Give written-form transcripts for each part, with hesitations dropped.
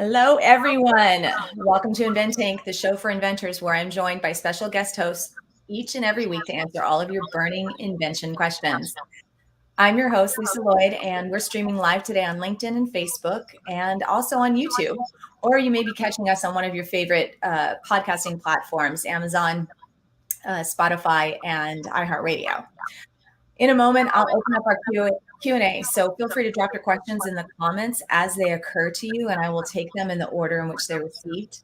Hello, everyone. Welcome to InvenTank, the show for inventors, where I'm joined by special guest hosts each and every week to answer all of your burning invention questions. I'm your host, Lisa Lloyd, and we're streaming live today on LinkedIn and Facebook and also on YouTube. Or you may be catching us on one of your favorite podcasting platforms, Amazon, Spotify, and iHeartRadio. In a moment, I'll open up our Q&A, so feel free to drop your questions in the comments as they occur to you, and I will take them in the order in which they're received.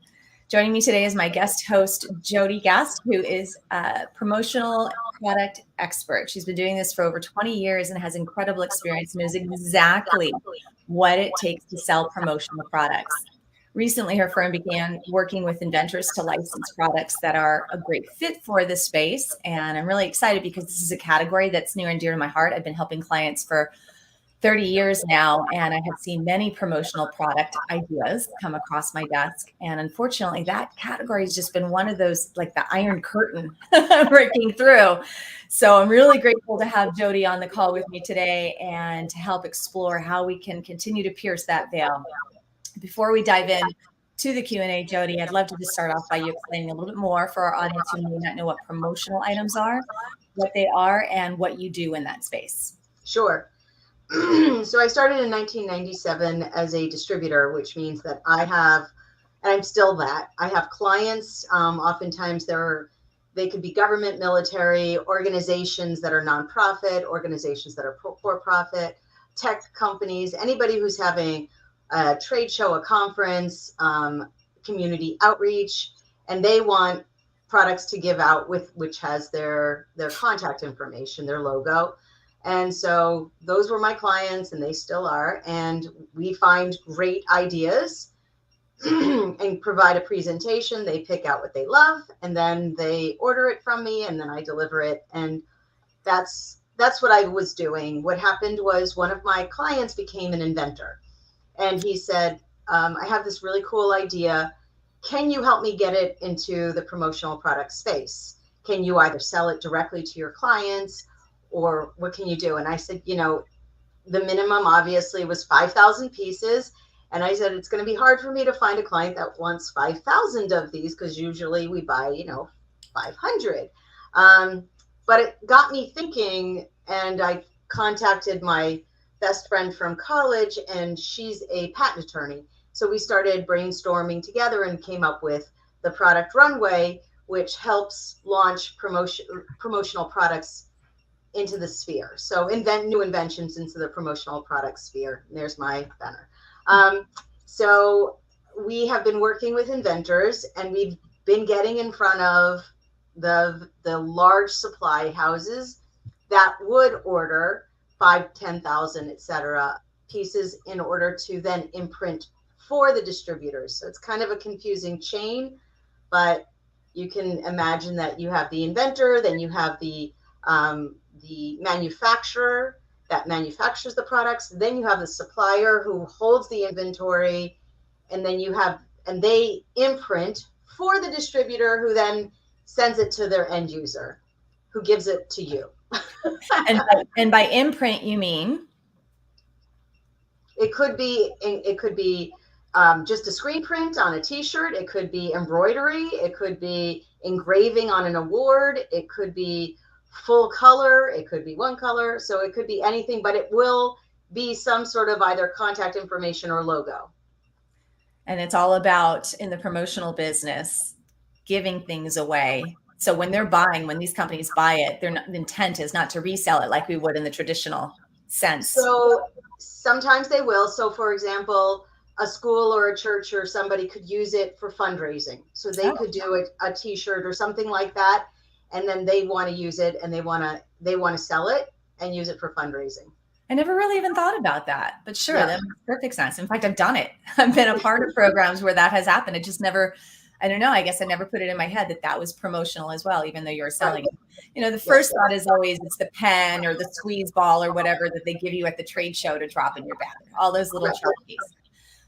Joining me today is my guest host, Jodi Gast, who is a promotional product expert. She's been doing this for over 20 years and has incredible experience and knows exactly what it takes to sell promotional products. Recently, her firm began working with inventors to license products that are a great fit for this space. And I'm really excited because this is a category that's near and dear to my heart. I've been helping clients for 30 years now, and I have seen many promotional product ideas come across my desk. And unfortunately, that category has just been one of those, like the Iron Curtain breaking through. So I'm really grateful to have Jodi on the call with me today and to help explore how we can continue to pierce that veil. Before we dive in to the Q&A, Jodi, I'd love to just start off by you explaining a little bit more for our audience who may not know what promotional items are, what they are, and what you do in that space. Sure. So I started in 1997 as a distributor, which means that I have, and I'm still that, I have clients. Oftentimes they could be government, military, organizations that are nonprofit, organizations that are for-profit, tech companies, anybody who's having a trade show, a conference, community outreach, and they want products to give out which has their contact information, their logo. And so those were my clients, and they still are. And we find great ideas and provide a presentation. They pick out what they love, and then they order it from me, and then I deliver it. And that's what I was doing. What happened was one of my clients became an inventor. And he said, I have this really cool idea. Can you help me get it into the promotional product space? Can you either sell it directly to your clients, or what can you do? And I said, the minimum obviously was 5,000 pieces. And I said, it's going to be hard for me to find a client that wants 5,000 of these, because usually we buy, 500. But it got me thinking, and I contacted my best friend from college, and she's a patent attorney. So we started brainstorming together and came up with the Product Runway, which helps launch promotional products into the sphere. So invent new inventions into the promotional product sphere. And there's my banner. So we have been working with inventors, and we've been getting in front of the large supply houses that would order 5, 10,000, et cetera, pieces in order to then imprint for the distributors. So it's kind of a confusing chain, but you can imagine that you have the inventor, then you have the manufacturer that manufactures the products, then you have the supplier who holds the inventory, and then they imprint for the distributor, who then sends it to their end user, who gives it to you. And by imprint, you mean? It could be just a screen print on a T-shirt. It could be embroidery. It could be engraving on an award. It could be full color. It could be one color. So it could be anything, but it will be some sort of either contact information or logo. And it's all about, in the promotional business, giving things away. So when these companies buy it, the intent is not to resell it like we would in the traditional sense. So sometimes they will. So for example, a school or a church or somebody could use it for fundraising. So they could do a T-shirt or something like that. And then they want to use it, and they want to sell it and use it for fundraising. I never really even thought about that, but sure, that makes perfect sense. In fact, I've done it. I've been a part of programs where that has happened. It just never, I don't know, I guess I never put it in my head that was promotional as well, even though you're selling it. The first thought is always it's the pen or the squeeze ball or whatever that they give you at the trade show to drop in your bag, all those little chachkis.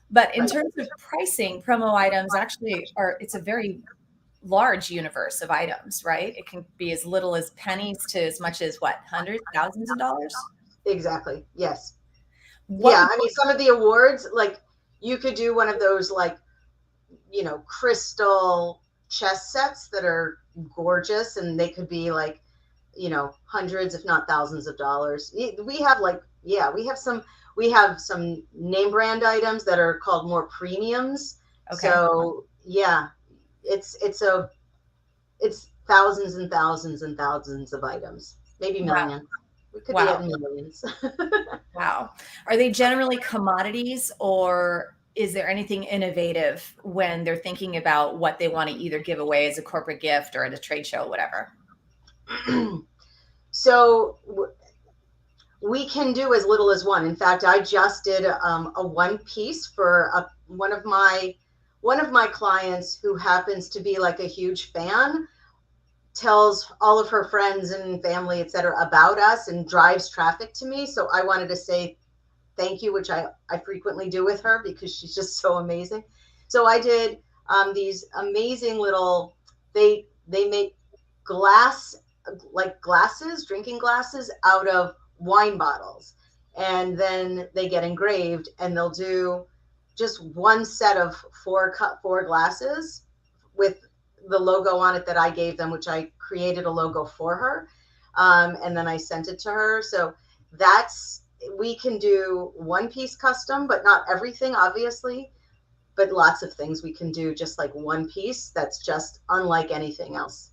But in terms of pricing, promo items actually it's a very large universe of items, right? It can be as little as pennies to as much as hundreds, thousands of dollars? Exactly. Yes. Yeah. I mean, some of the awards, like You could do one of those like, crystal chess sets that are gorgeous, and they could be like, hundreds, if not thousands of dollars. We have like, yeah, we have some name brand items that are called more premiums. Okay. So yeah, it's thousands and thousands and thousands of items, maybe Wow. millions. We could be Wow. at millions. Wow. Are they generally commodities, or is there anything innovative when they're thinking about what they want to either give away as a corporate gift or at a trade show, whatever? So we can do as little as one. In fact, I just did a one piece for one of my clients who happens to be like a huge fan, tells all of her friends and family, et cetera, about us and drives traffic to me. So I wanted to say thank you, which I frequently do with her because she's just so amazing. So I did these amazing little, they make glass, like glasses, drinking glasses out of wine bottles. And then they get engraved, and they'll do just one set of four glasses with the logo on it that I gave them, which I created a logo for her. And then I sent it to her. So that's, we can do one piece custom, but not everything, obviously, but lots of things we can do just like one piece that's just unlike anything else.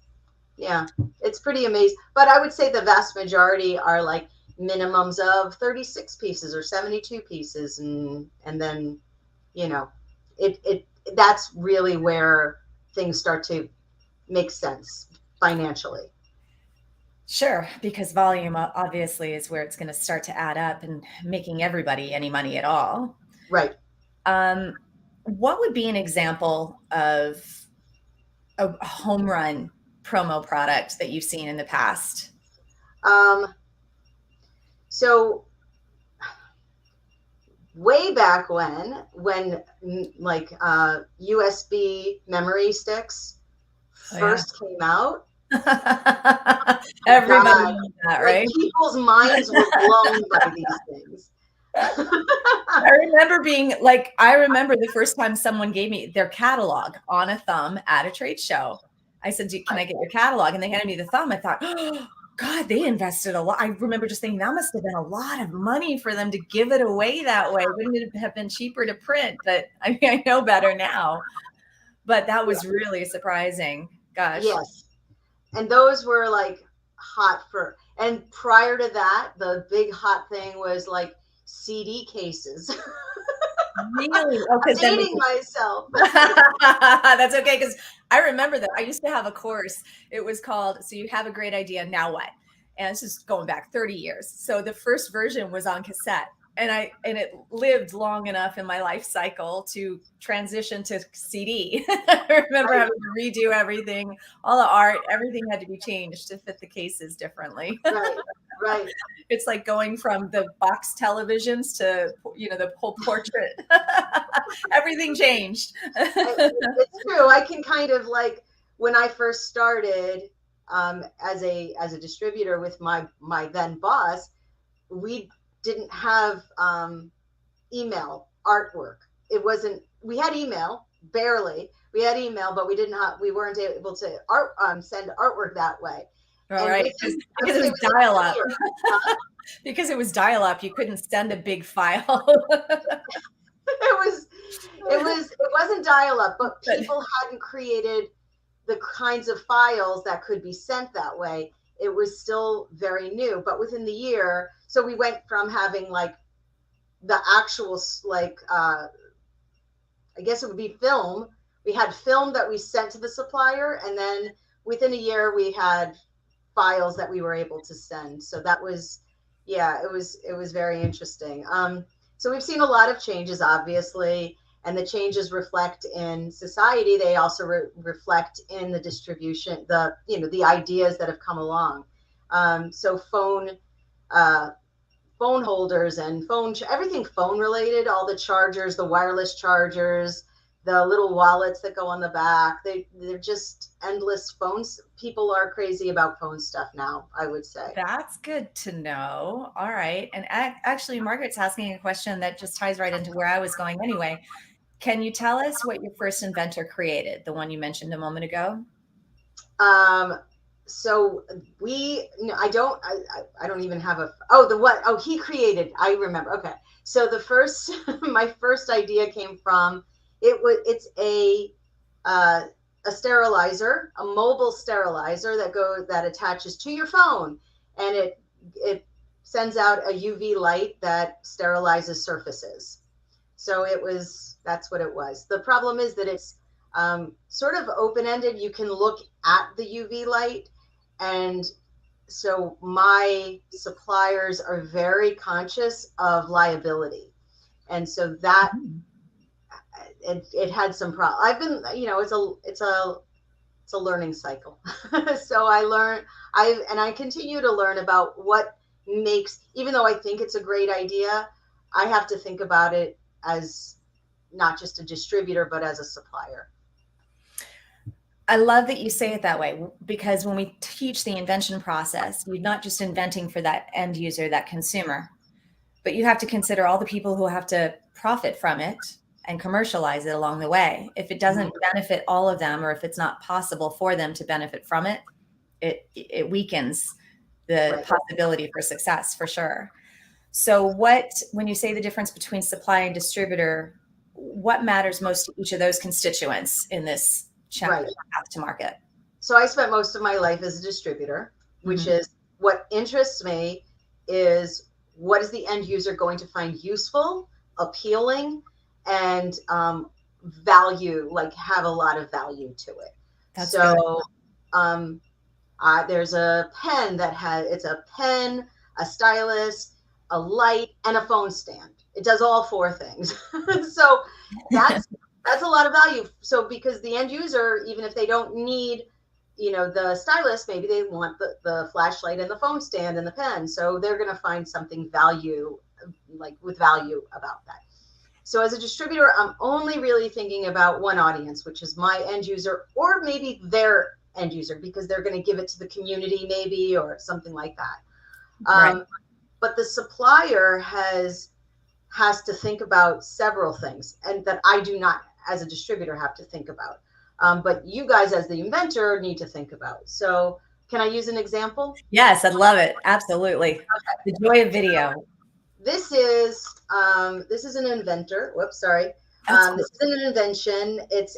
Yeah, it's pretty amazing. But I would say the vast majority are like minimums of 36 pieces or 72 pieces, and then, you know, it that's really where things start to make sense financially. Sure, because volume obviously is where it's going to start to add up and making everybody any money at all. Right. Um, what would be an example of a home run promo product that you've seen in the past? Um, so way back when like USB memory sticks Oh, yeah. first came out, Everybody God, knows that, like right? people's minds were blown by these things. I remember the first time someone gave me their catalog on a thumb at a trade show. I said, can I get your catalog? And they handed me the thumb. I thought, oh, God, they invested a lot. I remember just thinking that must have been a lot of money for them to give it away that way. Wouldn't it have been cheaper to print? But I mean, I know better now. But that Yeah. was really surprising. Gosh. Yes. And those were like hot for, and prior to that, the big hot thing was like CD cases. Really? Oh, I'm because then they dating myself. That's okay, because I remember that I used to have a course. It was called "So You Have a Great Idea, Now What?" And this is going back 30 years. So the first version was on cassette, and it lived long enough in my life cycle to transition to CD. I remember Right, having to redo everything, all the art, everything had to be changed to fit the cases differently. right, right. It's like going from the box televisions to, the whole portrait. Everything changed. It's true. I can kind of like, when I first started as a distributor with my then boss, we didn't have email artwork. It wasn't. We had email barely. We had email, but we weren't able to send artwork that way. All And right, within, I because would it say was within a dial-up. year, Because it was dial-up, you couldn't send a big file. it wasn't dial up, but But people hadn't created the kinds of files that could be sent that way. It was still very new, but within the year, so we went from having like the actual like I guess it would be film. We had film that we sent to the supplier, and then within a year we had files that we were able to send. So that was, yeah, it was very interesting. So we've seen a lot of changes, obviously, and the changes reflect in society. They also reflect in the distribution, the ideas that have come along. So uh, phone holders and everything phone related, all the chargers, the wireless chargers, the little wallets that go on the back. They're just endless phones. People are crazy about phone stuff now, I would say. That's good to know. All right. And actually, Margaret's asking a question that just ties right into where I was going anyway. Can you tell us what your first inventor created, the one you mentioned a moment ago? So I don't even have he created, I remember. Okay. So the first, my first idea came from, it's a sterilizer, a mobile sterilizer that attaches to your phone, and it sends out a UV light that sterilizes surfaces. So that's what it was. The problem is that it's sort of open-ended. You can look at the UV light. And so my suppliers are very conscious of liability. And so that it had some problem. I've been, it's a learning cycle. So I continue to learn about what makes, even though I think it's a great idea, I have to think about it as not just a distributor, but as a supplier. I love that you say it that way, because when we teach the invention process, you're not just inventing for that end user, that consumer, but you have to consider all the people who have to profit from it and commercialize it along the way. If it doesn't benefit all of them, or if it's not possible for them to benefit from it, it weakens the possibility for success, for sure. So when you say the difference between supply and distributor, what matters most to each of those constituents in this path to market? So I spent most of my life as a distributor, which is what interests me is what is the end user going to find useful, appealing, and value, like have a lot of value to it. That's so there's a pen it's a pen, a stylus, a light, and a phone stand. It does all four things. So that's a lot of value. So because the end user, even if they don't need, the stylus, maybe they want the flashlight and the phone stand and the pen. So they're going to find something with value about that. So as a distributor, I'm only really thinking about one audience, which is my end user, or maybe their end user, because they're going to give it to the community maybe, or something like that. But the supplier has to think about several things, and that I do not, as a distributor, have to think about. But you guys, as the inventor, need to think about. So can I use an example? Yes, I'd love it. Absolutely. Okay. The joy of video. This is an inventor. Whoops, sorry. This is an invention. It's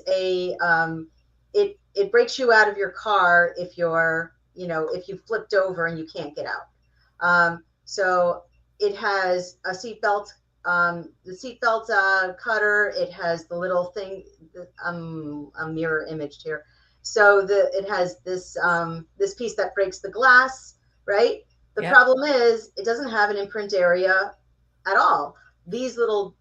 it breaks you out of your car if you flipped over and you can't get out. So it has a seatbelt. The seatbelt cutter. It has the little thing. A mirror image here. So it has this piece that breaks the glass, right? The problem is it doesn't have an imprint area at all. These little,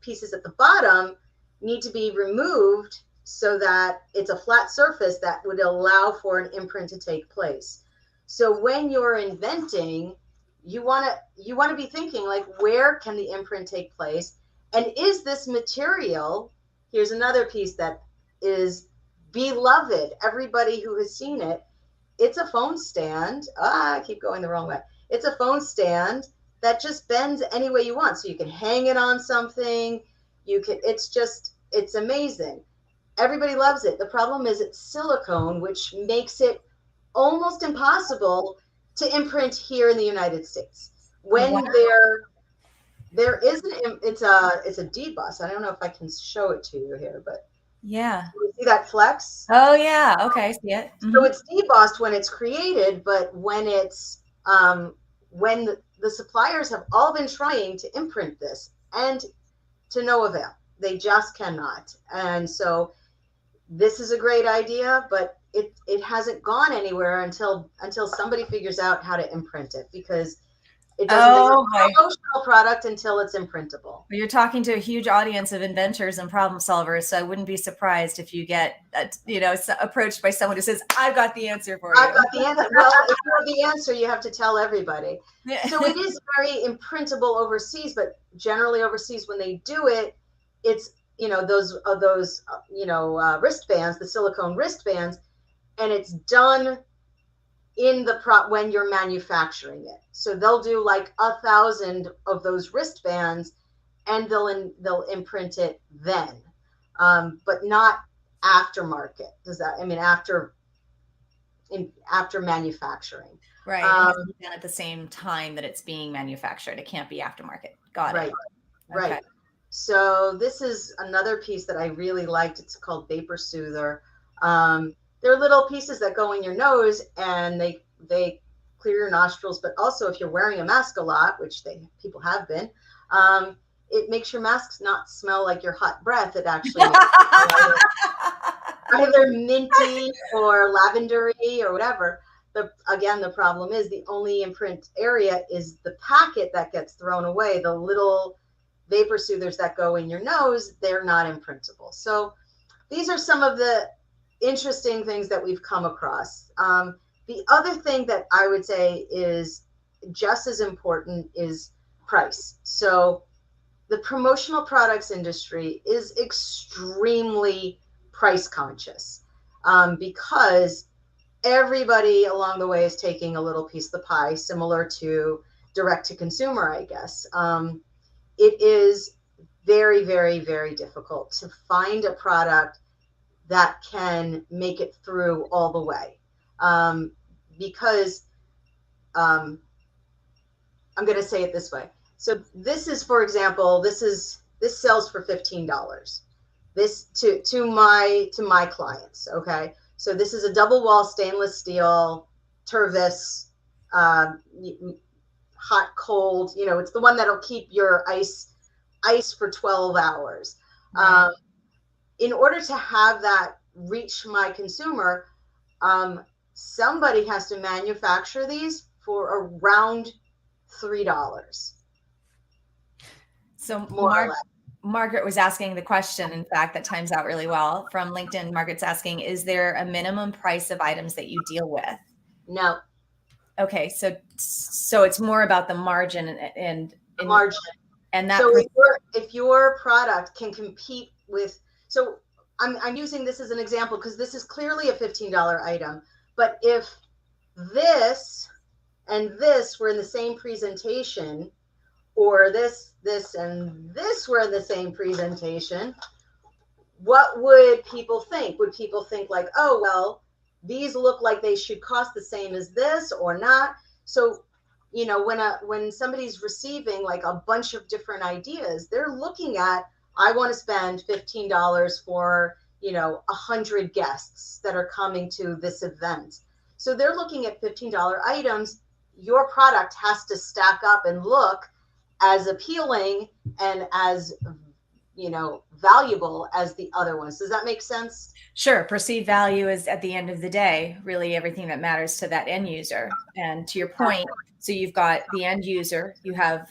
pieces at the bottom need to be removed so that it's a flat surface that would allow for an imprint to take place. So when you're inventing, you want to be thinking, like, where can the imprint take place? And is this material, here's another piece that is beloved. Everybody who has seen it, it's a phone stand. I keep going the wrong way. It's a phone stand that just bends any way you want. So you can hang it on something. It's amazing. Everybody loves it. The problem is it's silicone, which makes it almost impossible to imprint here in the United States. When there is it's a deboss. I don't know if I can show it to you here, but yeah. You see that flex? Oh yeah. Okay. See it. So it's debossed when it's created, but when it's when the suppliers have all been trying to imprint this, and to no avail. They just cannot. And so this is a great idea, but it hasn't gone anywhere until somebody figures out how to imprint it, because it doesn't become a promotional product until it's imprintable. You're talking to a huge audience of inventors and problem solvers, so I wouldn't be surprised if you get, approached by someone who says, "I've got the answer for you." I've got the answer. Well, if you have the answer, you have to tell everybody. So it is very imprintable overseas, but generally overseas, when they do it, it's wristbands, the silicone wristbands, and it's done in when you're manufacturing it. So they'll do like 1,000 of those wristbands, and they'll imprint it then, but not aftermarket. After manufacturing. Right. It has to be done at the same time that it's being manufactured. It can't be aftermarket. Got it. Right. Okay. So this is another piece that I really liked. It's called Vapor Soother. They're little pieces that go in your nose, and they clear your nostrils, but also if you're wearing a mask a lot, which people have been, it makes your masks not smell like your hot breath. It actually makes it either minty or lavendery or whatever. The problem is the only imprint area is the packet that gets thrown away. The little vapor soothers that go in your nose, they're not imprintable. So these are some of the interesting things that we've come across. The other thing that I would say is just as important is price. So the promotional products industry is extremely price conscious, because everybody along the way is taking a little piece of the pie, similar to direct to consumer, I guess. It is very, very, very difficult to find a product that can make it through all the way, because I'm going to say it this way. So this is, for example, this sells for $15. This to my clients. Okay. So this is a double wall stainless steel Tervis, hot, cold, it's the one that'll keep your ice for 12 hours. Right. In order to have that reach my consumer, somebody has to manufacture these for around $3. So Margaret was asking the question, in fact, that times out really well from LinkedIn. Margaret's asking, is there a minimum price of items that you deal with? No. Okay. So it's more about the margin and margin. And that, so if your product can compete with, so I'm using this as an example because this is clearly a $15 item, but if this and this were in the same presentation, or this and this were in the same presentation, what would people think? Would people think like, oh, well, these look like they should cost the same as this or not? So, when somebody's receiving like a bunch of different ideas, they're looking at, I want to spend $15 for, 100 guests that are coming to this event. So they're looking at $15 items. Your product has to stack up and look as appealing and as, valuable as the other ones. Does that make sense? Sure. Perceived value is, at the end of the day, really everything that matters to that end user. And to your point, so you've got the end user, you have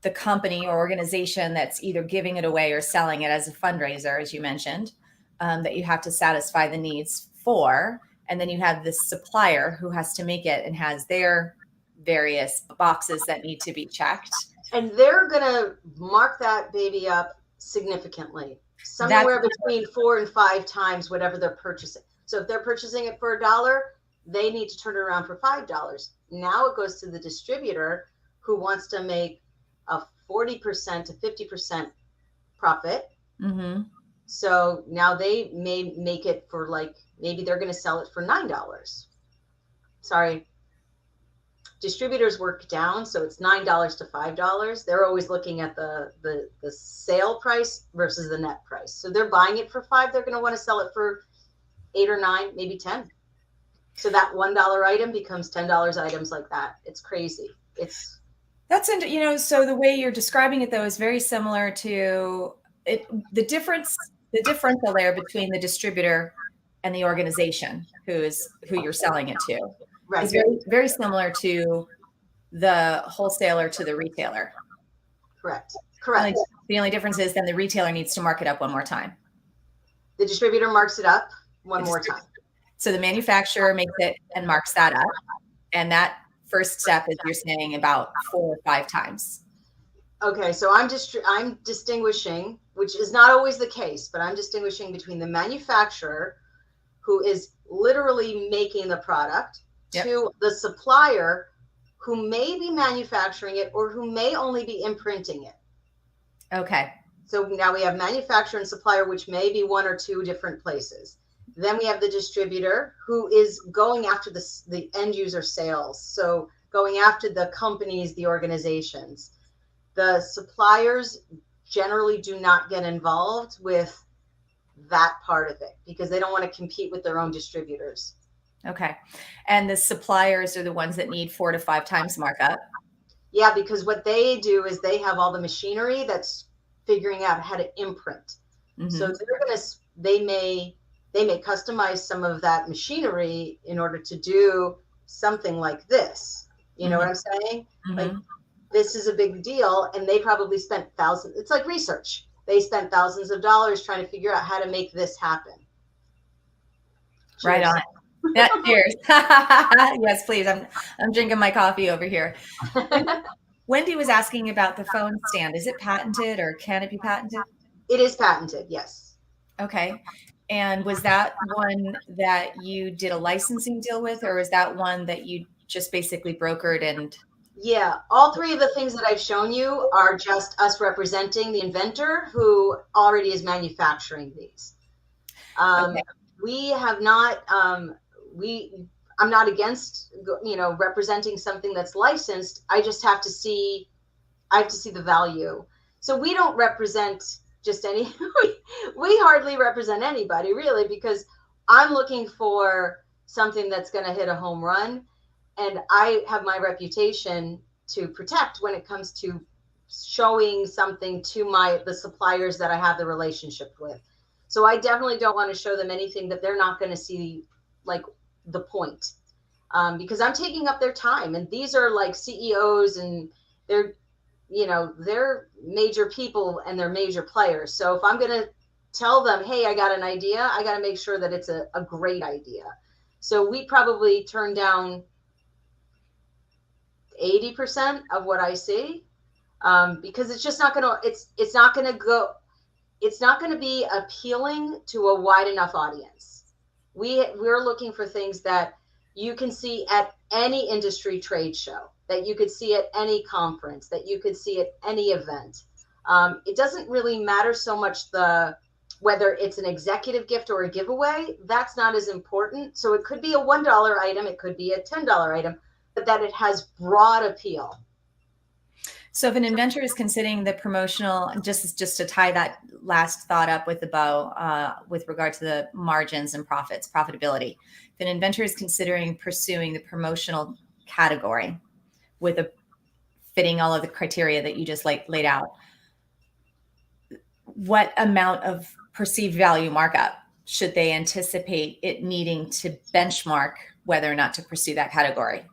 the company or organization that's either giving it away or selling it as a fundraiser, as you mentioned, that you have to satisfy the needs for. And then you have the supplier who has to make it and has their various boxes that need to be checked. And they're going to mark that baby up significantly, somewhere between 4 and 5 times whatever they're purchasing. So if they're purchasing it for $1, they need to turn it around for $5. Now it goes to the distributor who wants to make a 40% to 50% profit. Mm-hmm. So now they may make it for maybe they're going to sell it for $9. Sorry. Distributors work down, so it's $9 to $5. They're always looking at the sale price versus the net price. So they're buying it for $5. They're going to want to sell it for $8 or $9, maybe $10. So that $1 item becomes $10 items like that. It's crazy. So the way you're describing it though is very similar to it. The differential there between the distributor and the organization who you're selling it to. Right. Is very, very similar to the wholesaler to the retailer. Correct. The only difference is then the retailer needs to mark it up one more time. The distributor marks it up one more time. So the manufacturer makes it and marks that up. And that first step is, you're saying, about 4 or 5 times. Okay, so I'm distinguishing, which is not always the case, but I'm distinguishing between the manufacturer who is literally making the product Yep. to the supplier who may be manufacturing it or who may only be imprinting it. Okay. So now we have manufacturer and supplier, which may be one or two different places. Then we have the distributor who is going after the end user sales. So going after the companies, the organizations. The suppliers generally do not get involved with that part of it because they don't want to compete with their own distributors. Okay. And the suppliers are the ones that need 4 to 5 times markup. Yeah, because what they do is they have all the machinery that's figuring out how to imprint. So they may customize some of that machinery in order to do something like this. You know what I'm saying? Like this is a big deal, and they probably spent thousands. It's like research. They spent thousands of dollars trying to figure out how to make this happen. Right Cheers. on. Yeah, cheers. Yes, please. I'm drinking my coffee over here. Wendy was asking about the phone stand. Is it patented or can it be patented? It is patented, yes. Okay. And was that one that you did a licensing deal with, or is that one that you just basically brokered and? Yeah, all three of the things that I've shown you are just us representing the inventor who already is manufacturing these. Okay. We have not, I'm not against, representing something that's licensed. I just have to see, the value. So we don't represent just any, we hardly represent anybody really, because I'm looking for something that's going to hit a home run. And I have my reputation to protect when it comes to showing something to the suppliers that I have the relationship with. So I definitely don't want to show them anything that they're not going to see, like the point, because I'm taking up their time. And these are like CEOs, and they're, they're major people and they're major players. So if I'm going to tell them, hey, I got an idea, I got to make sure that it's a great idea. So we probably turn down 80% of what I see, because it's just not going to, it's not going to go, it's not going to be appealing to a wide enough audience. We're looking for things that you can see at any industry trade show, that you could see at any conference, that you could see at any event. It doesn't really matter so much whether it's an executive gift or a giveaway. That's not as important. So it could be a $1 item, it could be a $10 item, but that it has broad appeal. So if an inventor is considering the promotional, just to tie that last thought up with the bow, with regard to the margins and profitability, if an inventor is considering pursuing the promotional category with fitting all of the criteria that you just laid out, what amount of perceived value markup should they anticipate it needing to benchmark whether or not to pursue that category?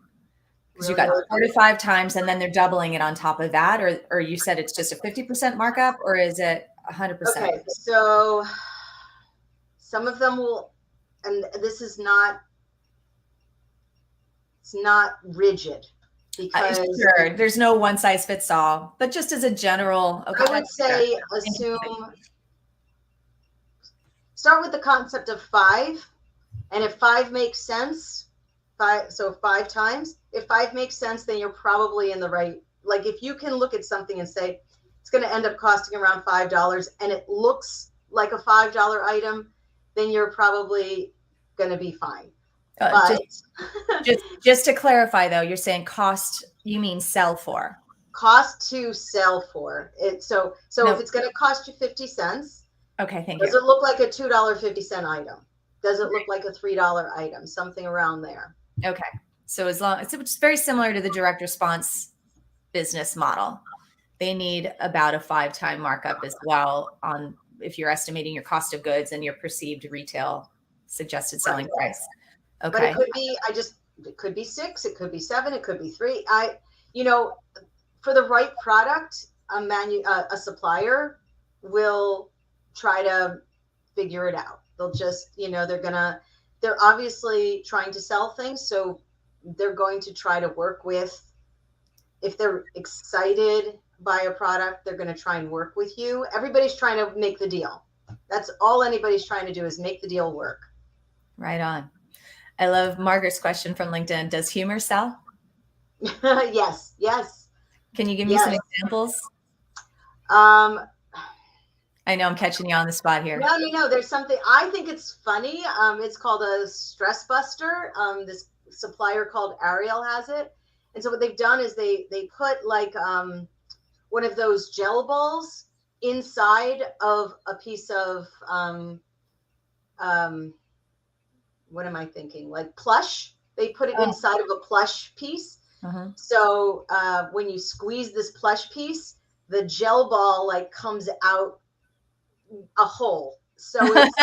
Because you've got 4 to 5 times, and then they're doubling it on top of that, or you said it's just a 50% markup, or is it 100%? Okay, so some of them will, and this is not, it's not rigid, because sure, there's no one size fits all, but just as a general, okay, I would say start with the concept of 5, and if 5 makes sense, 5 times, if 5 makes sense, then you're probably in the right. Like if you can look at something and say it's going to end up costing around $5 and it looks like a $5 item, then you're probably going to be fine. But just to clarify though, you're saying cost, you mean sell for? Cost to sell for it. So no. If it's going to cost you 50 cents, okay, thank you. Does it look like a $2.50 item? Does it look like a $3 item? Something around there. Okay. So as long, it's very similar to the direct response business model. They need about a 5-time markup as well on if you're estimating your cost of goods and your perceived retail suggested selling price. Okay. But it could be, it could be 6, it could be 7, it could be 3. For the right product, a supplier will try to figure it out. They'll just, they're obviously trying to sell things. So they're going to try to work with, if they're excited buy a product, they're going to try and work with you. Everybody's trying to make the deal. That's all anybody's trying to do, is make the deal work. Right on. I love Margaret's question from LinkedIn. Does humor sell? Yes. Can you give me some examples? Um, I know I'm catching you on the spot here. No. There's something, I think it's funny. It's called a stress buster. This supplier called Ariel has it. And so what they've done is they put like one of those gel balls inside of a piece of what am I thinking? Like plush. They put it inside of a plush piece. Uh-huh. So when you squeeze this plush piece, the gel ball like comes out a hole. So it's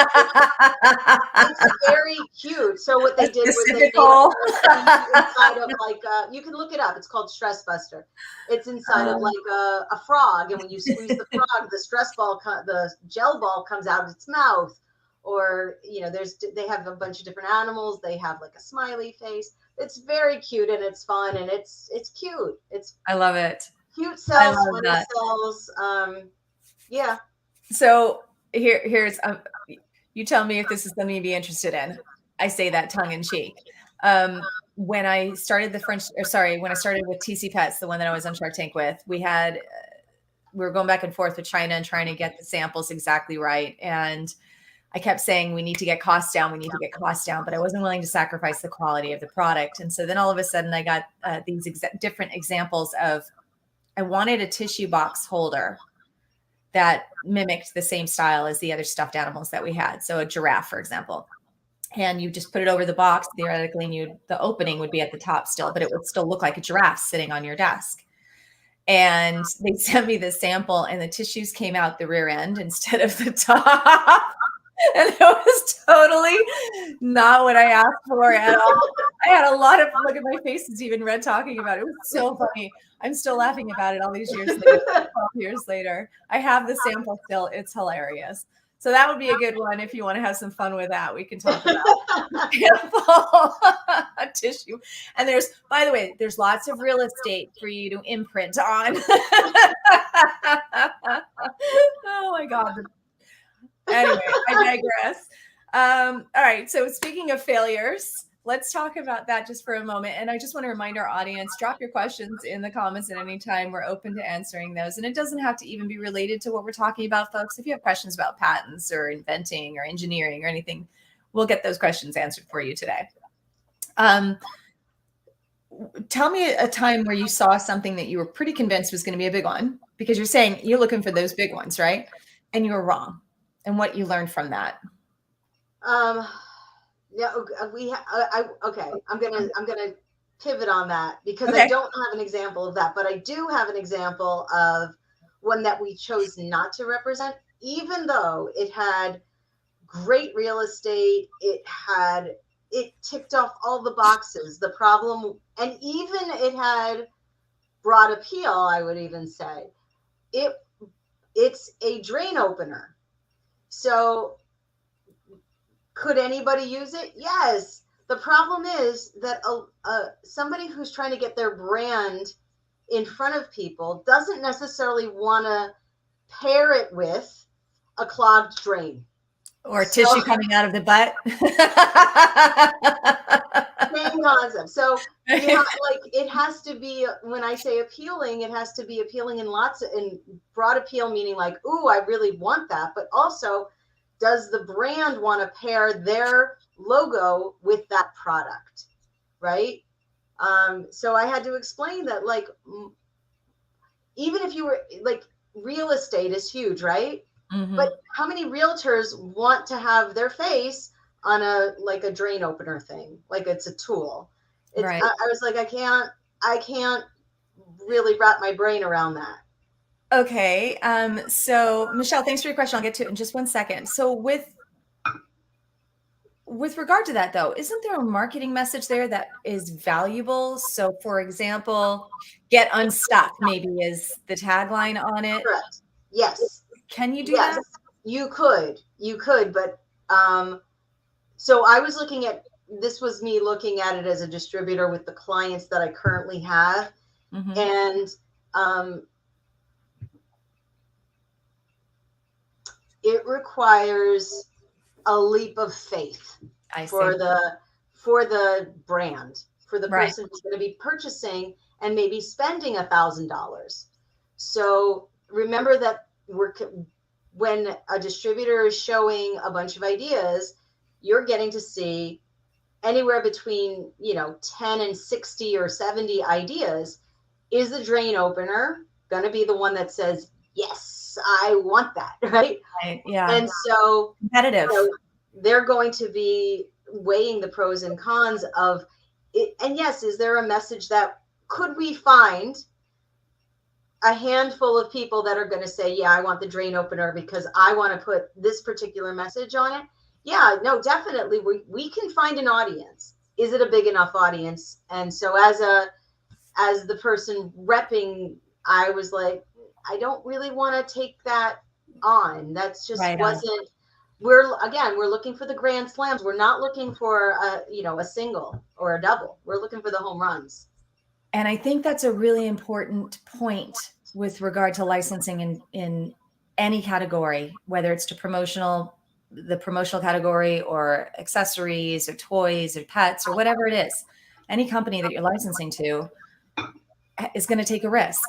very cute. So what they did was they made it inside of like you can look it up. It's called Stress Buster. It's inside of like a frog, and when you squeeze the frog, the gel ball comes out of its mouth. Or they have a bunch of different animals. They have like a smiley face. It's very cute and it's fun and it's cute. I love it. Cute sells, funny sells. Yeah. So here's you tell me if this is something you'd be interested in. I say that tongue in cheek. When I started when I started with TC Pets, the one that I was on Shark Tank with, we were going back and forth with China and trying to get the samples exactly right. And I kept saying, we need to get costs down. We need to get costs down, but I wasn't willing to sacrifice the quality of the product. And so then all of a sudden I got these different examples of, I wanted a tissue box holder that mimicked the same style as the other stuffed animals that we had. So a giraffe, for example, and you just put it over the box theoretically, and the opening would be at the top still, but it would still look like a giraffe sitting on your desk. And they sent me the sample and the tissues came out the rear end instead of the top. And it was totally not what I asked for at all. I had a lot of, look at my face, it's even red talking about it. It was so funny. I'm still laughing about it all these years later, 12 years later. I have the sample still. It's hilarious. So that would be a good one if you want to have some fun with that. We can talk about sample tissue. And by the way, there's lots of real estate for you to imprint on. Oh my God. Anyway, I digress. All right. So speaking of failures, let's talk about that just for a moment. And I just want to remind our audience, drop your questions in the comments at any time. We're open to answering those. And it doesn't have to even be related to what we're talking about, folks. If you have questions about patents or inventing or engineering or anything, we'll get those questions answered for you today. Tell me a time where you saw something that you were pretty convinced was going to be a big one, because you're saying you're looking for those big ones, right? And you were wrong. And what you learned from that? Yeah, okay. I'm gonna pivot on that because I don't have an example of that, but I do have an example of one that we chose not to represent, even though it had great real estate. It ticked off all the boxes. The problem, and even it had broad appeal. I would even say it's a drain opener. So could anybody use it? Yes. The problem is that somebody who's trying to get their brand in front of people doesn't necessarily want to pair it with a clogged drain. Or tissue coming out of the butt. Same concept. So it has to be, when I say appealing, it has to be appealing in broad appeal, meaning like, ooh, I really want that. But also, does the brand want to pair their logo with that product? Right. So I had to explain that, like, even if you were like, real estate is huge, right? Mm-hmm. But how many realtors want to have their face on a drain opener thing? Like it's a tool. Right. I was like, I can't really wrap my brain around that. Okay. So Michelle, thanks for your question. I'll get to it in just one second. So with regard to that though, isn't there a marketing message there that is valuable? So for example, get unstuck maybe is the tagline on it. Correct. Yes. Can you do that? You could, but so I was looking at, this was me looking at it as a distributor with the clients that I currently have. Mm-hmm. And it requires a leap of faith I see. for the brand, for the Right. person who's going to be purchasing and maybe spending $1,000. So remember that when a distributor is showing a bunch of ideas, you're getting to see anywhere between 10 and 60 or 70 ideas. Is the drain opener going to be the one that says, yes, I want that, right? Yeah. And so Competitive. They're going to be weighing the pros and cons of it. And yes, is there a message that could we find a handful of people that are going to say, yeah, I want the drain opener because I want to put this particular message on it? Yeah, no, definitely. We can find an audience. Is it a big enough audience? And so as the person repping, I was like, I don't really want to take that on. That's just Right on. wasn't. We're looking for the grand slams. We're not looking for a single or a double. We're looking for the home runs. And I think that's a really important point with regard to licensing in any category, whether it's to the promotional category or accessories or toys or pets or whatever it is. Any company that you're licensing to is going to take a risk,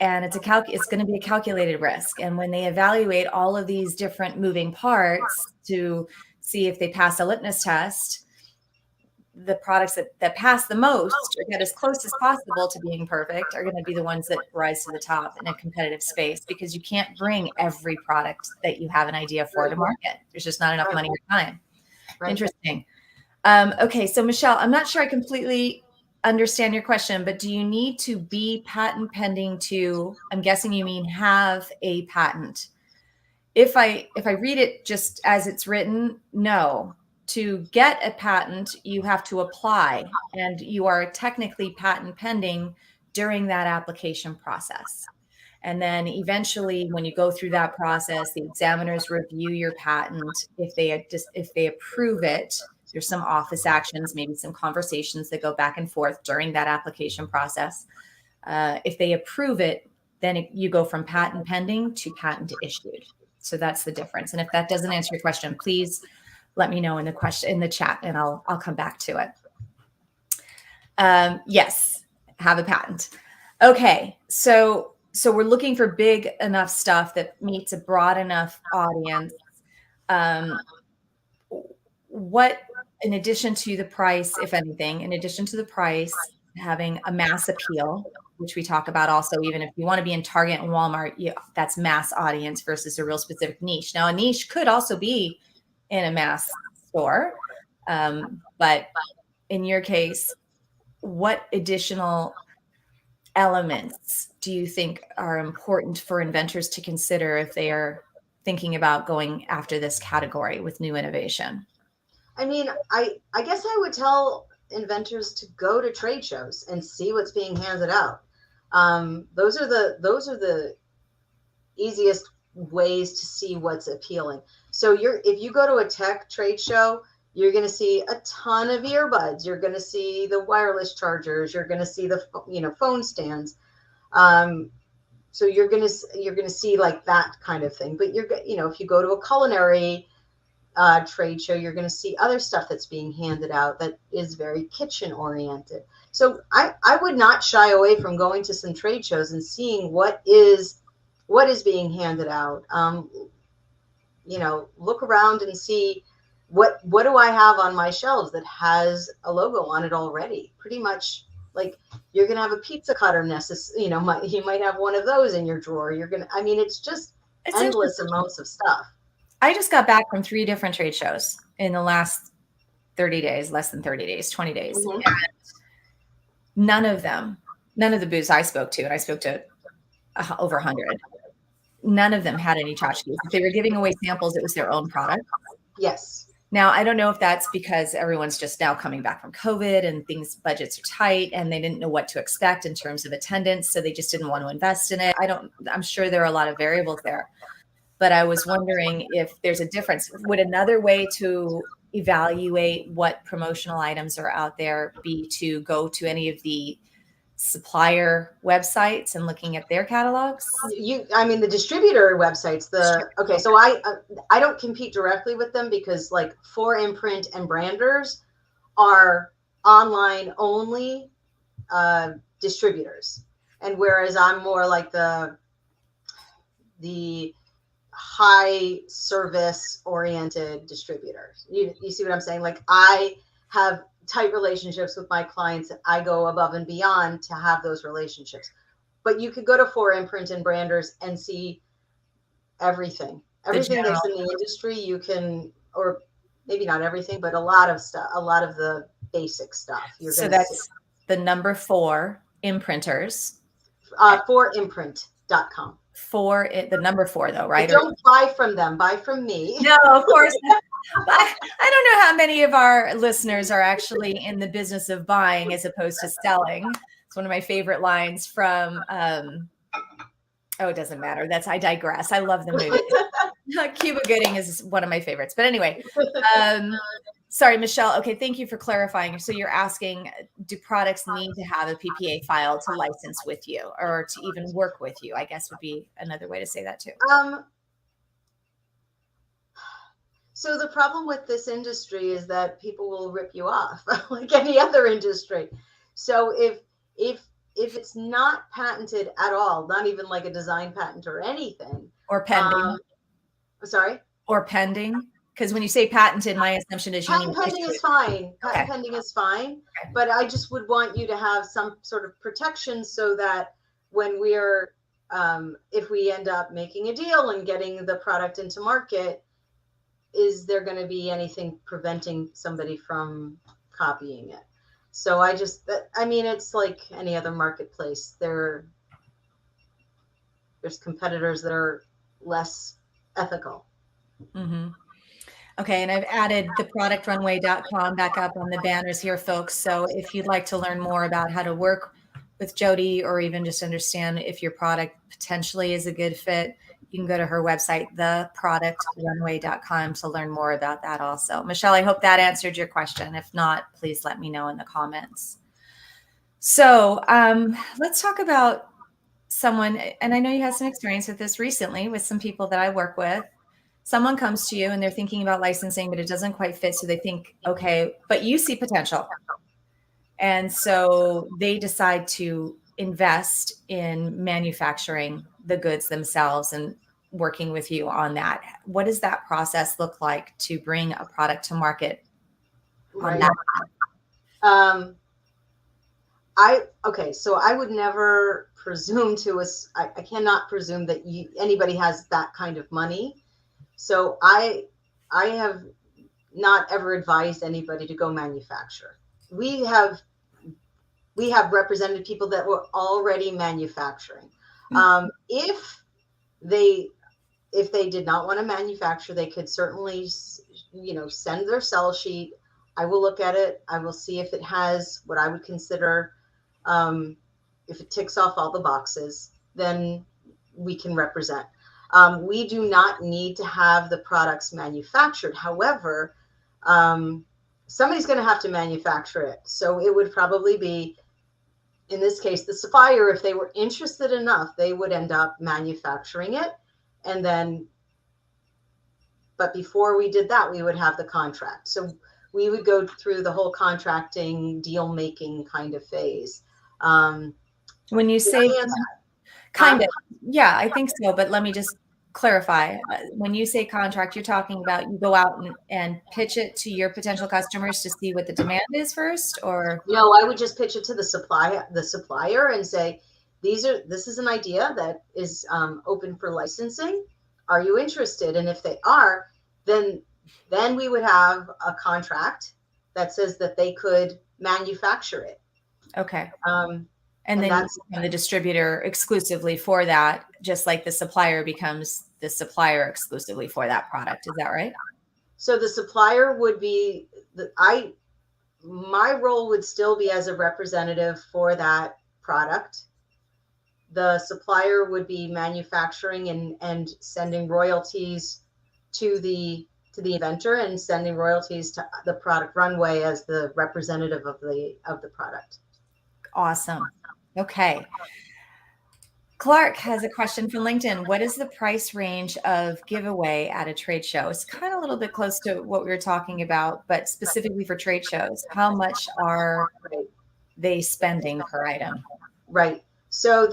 and it's going to be a calculated risk. And when they evaluate all of these different moving parts to see if they pass a litmus test, the products that pass the most or get as close as possible to being perfect are going to be the ones that rise to the top in a competitive space, because you can't bring every product that you have an idea for to market. There's just not enough money or time. Right. Interesting. Okay. So Michelle, I'm not sure I completely understand your question, but do you need to be patent pending to, I'm guessing you mean have a patent? If I read it just as it's written, no. To get a patent, you have to apply, and you are technically patent pending during that application process. And then eventually, when you go through that process, the examiners review your patent. If they approve it, there's some office actions, maybe some conversations that go back and forth during that application process. If they approve it, then you go from patent pending to patent issued. So that's the difference. And if that doesn't answer your question, please let me know in the chat, and I'll come back to it. Yes, have a patent. Okay, so we're looking for big enough stuff that meets a broad enough audience. What, in addition to the price, if anything, in addition to the price, having a mass appeal, which we talk about also, even if you want to be in Target and Walmart, that's mass audience versus a real specific niche. Now, a niche could also be in a mass store. But in your case, what additional elements do you think are important for inventors to consider if they are thinking about going after this category with new innovation? I mean, I guess I would tell inventors to go to trade shows and see what's being handed out. Those are the easiest ways to see what's appealing. So if you go to a tech trade show, you're going to see a ton of earbuds. You're going to see the wireless chargers. You're going to see the phone stands. So you're going to see like that kind of thing. But if you go to a culinary trade show, you're going to see other stuff that's being handed out that is very kitchen oriented. So I would not shy away from going to some trade shows and seeing what is being handed out. Look around and see what do I have on my shelves that has a logo on it already. Pretty much, like, you're gonna have a pizza cutter you might have one of those in your drawer. It's endless amounts of stuff. I just got back from 3 different trade shows in the last 30 days, less than 30 days, 20 days. Mm-hmm. And none of the booths I spoke to, and I spoke to over 100, none of them had any tchotchkes. If they were giving away samples, it was their own product. Yes. Now, I don't know if that's because everyone's just now coming back from COVID and budgets are tight and they didn't know what to expect in terms of attendance. So they just didn't want to invest in it. I'm sure there are a lot of variables there, but I was wondering if there's a difference. Would another way to evaluate what promotional items are out there be to go to any of the supplier websites and looking at their catalogs? I mean, the distributor websites, okay, so I don't compete directly with them because like 4imprint and Branders are online only distributors. And whereas I'm more like the high service oriented distributor. You see what I'm saying? Like I have tight relationships with my clients. I go above and beyond to have those relationships. But you could go to 4imprint and Branders and see everything that's in the industry. You can, or maybe not everything, but a lot of stuff, a lot of the basic stuff. So that's the number 4 imprinters. 4imprint.com. The number 4 though, right? But don't buy from them, buy from me. No, of course. I don't know how many of our listeners are actually in the business of buying as opposed to selling. It's one of my favorite lines from, it doesn't matter. I digress. I love the movie. Cuba Gooding is one of my favorites. But anyway, sorry, Michelle. Okay, thank you for clarifying. So you're asking, do products need to have a PPA file to license with you or to even work with you? I guess would be another way to say that too. So the problem with this industry is that people will rip you off like any other industry. So if it's not patented at all, not even like a design patent or anything. Or pending. Sorry? Or pending. Because when you say patented, my assumption is patent pending is fine. Patent pending is fine. Okay. But I just would want you to have some sort of protection so that when we're, if we end up making a deal and getting the product into market, is there going to be anything preventing somebody from copying it? So it's like any other marketplace. There's competitors that are less ethical. Mm-hmm. Okay, and I've added the productrunway.com back up on the banners here, folks. So if you'd like to learn more about how to work with Jodi or even just understand if your product potentially is a good fit, you can go to her website, theproductrunway.com, to learn more about that also. Michelle, I hope that answered your question. If not, please let me know in the comments. So let's talk about someone, and I know you had some experience with this recently with some people that I work with. Someone comes to you and they're thinking about licensing, but it doesn't quite fit. So they think, okay, but you see potential. And so they decide to invest in manufacturing the goods themselves and working with you on that. What does that process look like to bring a product to market on that? So I would never presume I cannot presume that anybody has that kind of money. So I have not ever advised anybody to go manufacture. We have represented people that were already manufacturing. If they did not want to manufacture, they could certainly, send their sell sheet. I will look at it. I will see if it has what I would consider, if it ticks off all the boxes, then we can represent. We do not need to have the products manufactured. However, somebody's going to have to manufacture it. So it would probably be, in this case, the supplier. If they were interested enough, they would end up manufacturing it. And then, but before we did that, we would have the contract. So we would go through the whole contracting, deal making kind of phase. When you say kind of, yeah, I think so. But let me just clarify. When you say contract, you're talking about you go out and pitch it to your potential customers to see what the demand is first, or? No, I would just pitch it to the supplier and say, this is an idea that is open for licensing. Are you interested? And if they are, then we would have a contract that says that they could manufacture it. Okay. And then you become the distributor exclusively for that, just like the supplier becomes the supplier exclusively for that product. Is that right? So the supplier would be my role would still be as a representative for that product. The supplier would be manufacturing and sending royalties to the inventor and sending royalties to the Product Runway as the representative of the product. Awesome. Okay. Clark has a question from LinkedIn. What is the price range of giveaway at a trade show? It's kind of a little bit close to what we were talking about, but specifically for trade shows, how much are Right. they spending per item? Right. So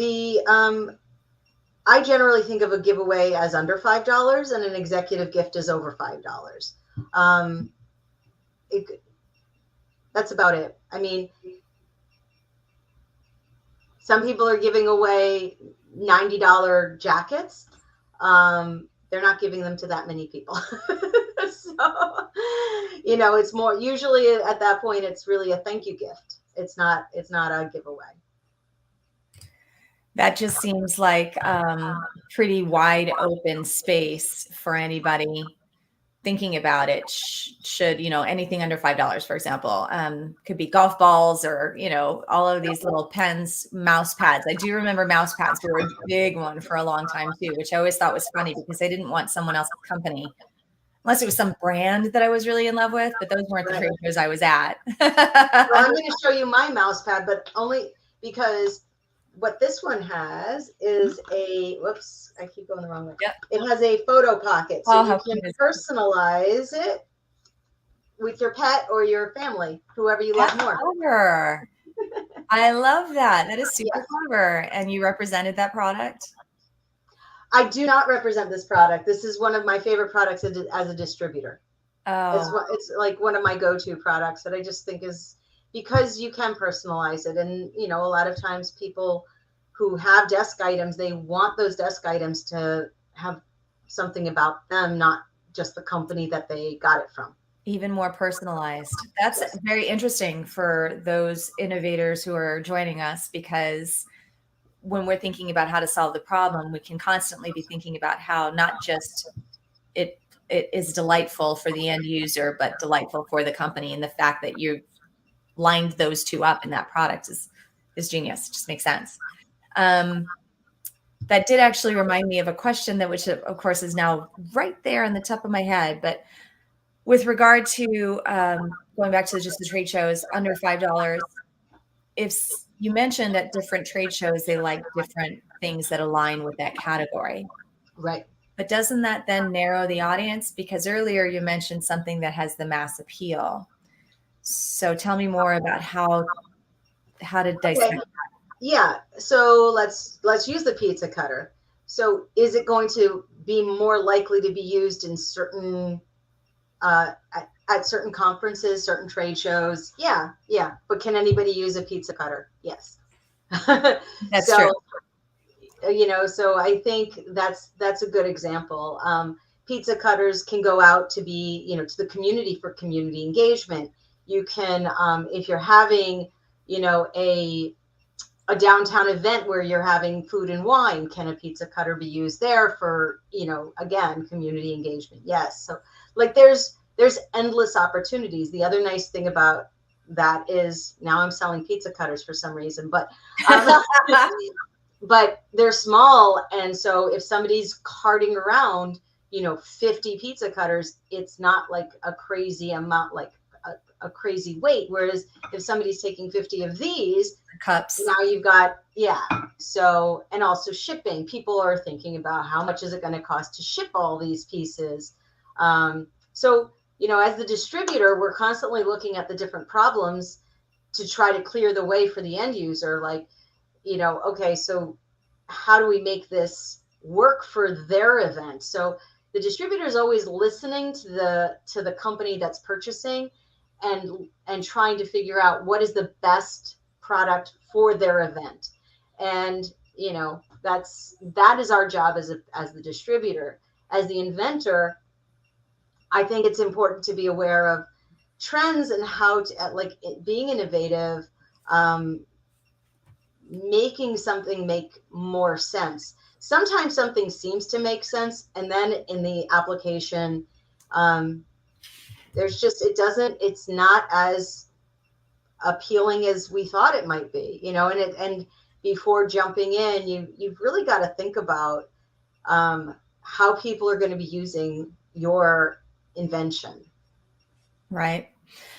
I generally think of a giveaway as under $5 and an executive gift is over $5. Um, it, that's about it. I mean, some people are giving away $90 jackets. They're not giving them to that many people. So, it's more usually at that point, it's really a thank you gift. It's not a giveaway. That just seems like pretty wide open space for anybody thinking about it. Should, anything under $5, for example, could be golf balls or, all of these little pens, mouse pads. I do remember mouse pads were a big one for a long time too, which I always thought was funny because I didn't want someone else's company unless it was some brand that I was really in love with, but those weren't the Right. trade shows I was at. Well, I'm going to show you my mouse pad, but only because what this one has is whoops, I keep going the wrong way. Yep. It has a photo pocket, so Oh, you how can cute is personalize it with your pet or your family, whoever you love that? more. Clever. I love that. That is super Yes. clever. And you represented that product? I do not represent this product. This is one of my favorite products as a distributor. Oh, It's like one of my go-to products that I just think is because you can personalize it. And, a lot of times people who have desk items, they want those desk items to have something about them, not just the company that they got it from. even more personalized. That's Yes. very interesting for those innovators who are joining us because when we're thinking about how to solve the problem, we can constantly be thinking about how not just it it is delightful for the end user, but delightful for the company. And the fact that you lined those two up in that product is genius. It just makes sense. That did actually remind me of a question that, which of course is now right there on the top of my head, but with regard to going back to just the trade shows under $5, if you mentioned at different trade shows, they like different things that align with that category. Right. But doesn't that then narrow the audience? Because earlier you mentioned something that has the mass appeal. So tell me more about how to dissect. Okay. Yeah. So let's use the pizza cutter. So is it going to be more likely to be used in certain at certain conferences, certain trade shows? Yeah, yeah. But can anybody use a pizza cutter? Yes. That's true. So so I think that's a good example. Pizza cutters can go out to be, to the community for community engagement. You can, if you're having, a downtown event where you're having food and wine, can a pizza cutter be used there for, again, community engagement? Yes. So like there's endless opportunities. The other nice thing about that is now I'm selling pizza cutters for some reason, but but they're small. And so if somebody's carting around, 50 pizza cutters, it's not like a crazy amount, like a crazy weight. Whereas if somebody's taking 50 of these Cups. now you've got, yeah. So, and also shipping, people are thinking about how much is it going to cost to ship all these pieces. So, as the distributor, we're constantly looking at the different problems to try to clear the way for the end user. Like, okay, so how do we make this work for their event? So the distributor is always listening to the company that's purchasing and trying to figure out what is the best product for their event. And that is our job as the distributor. As the inventor, I think it's important to be aware of trends and how to being innovative, making something make more sense. Sometimes something seems to make sense, and then in the application, there's just it's not as appealing as we thought it might be, and before jumping in, you've really got to think about how people are going to be using your invention, Right.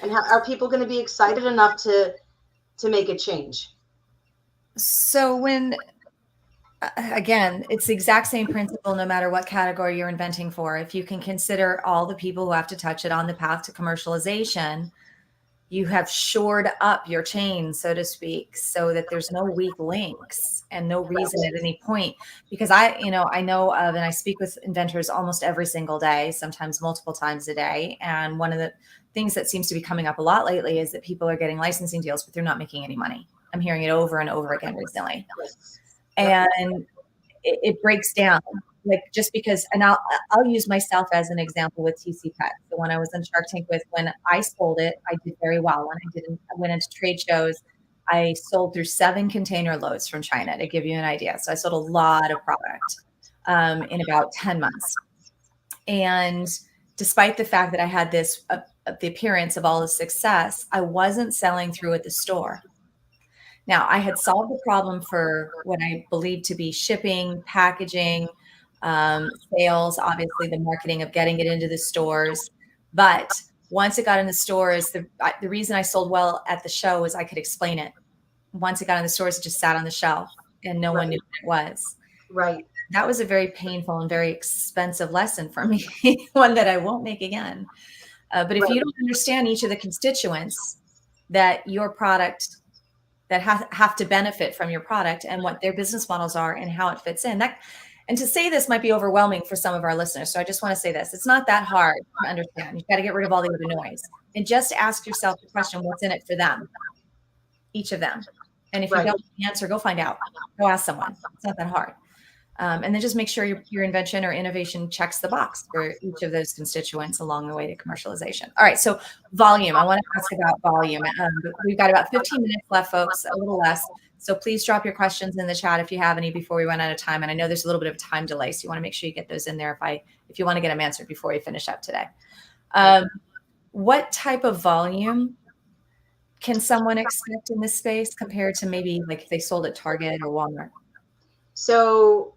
and how are people going to be excited enough to make a change. So again, it's the exact same principle no matter what category you're inventing for. If you can consider all the people who have to touch it on the path to commercialization, you have shored up your chain, so to speak, so that there's no weak links and no reason at any point. Because I know of, and I speak with inventors almost every single day, sometimes multiple times a day. And one of the things that seems to be coming up a lot lately is that people are getting licensing deals, but they're not making any money. I'm hearing it over and over again recently. Yes. And it breaks down, like, just because, and I'll use myself as an example with TC Pet. The one I was in Shark Tank with, when I sold it, I did very well. When I went into trade shows, I sold through 7 container loads from China, to give you an idea. So I sold a lot of product in about 10 months. And despite the fact that I had this the appearance of all the success, I wasn't selling through at the store. Now, I had solved the problem for what I believed to be shipping, packaging, sales, obviously the marketing of getting it into the stores. But once it got in the stores, the reason I sold well at the show was I could explain it. Once it got in the stores, it just sat on the shelf and no one knew what it was. Right. That was a very painful and very expensive lesson for me, one that I won't make again. But if you don't understand each of the constituents that your product that have to benefit from your product and what their business models are and how it fits in. And to say this might be overwhelming for some of our listeners. So I just want to say this. It's not that hard to understand. You've got to get rid of all the other noise and just ask yourself the question, what's in it for them? Each of them. And if you don't know the answer, go find out. Go ask someone. It's not that hard. And then just make sure your invention or innovation checks the box for each of those constituents along the way to commercialization. All right, so volume. I want to ask about volume. We've got about 15 minutes left, folks, a little less. So please drop your questions in the chat if you have any before we run out of time. And I know there's a little bit of time delay, so you want to make sure you get those in there if you want to get them answered before we finish up today. What type of volume can someone expect in this space compared to maybe like if they sold at Target or Walmart? So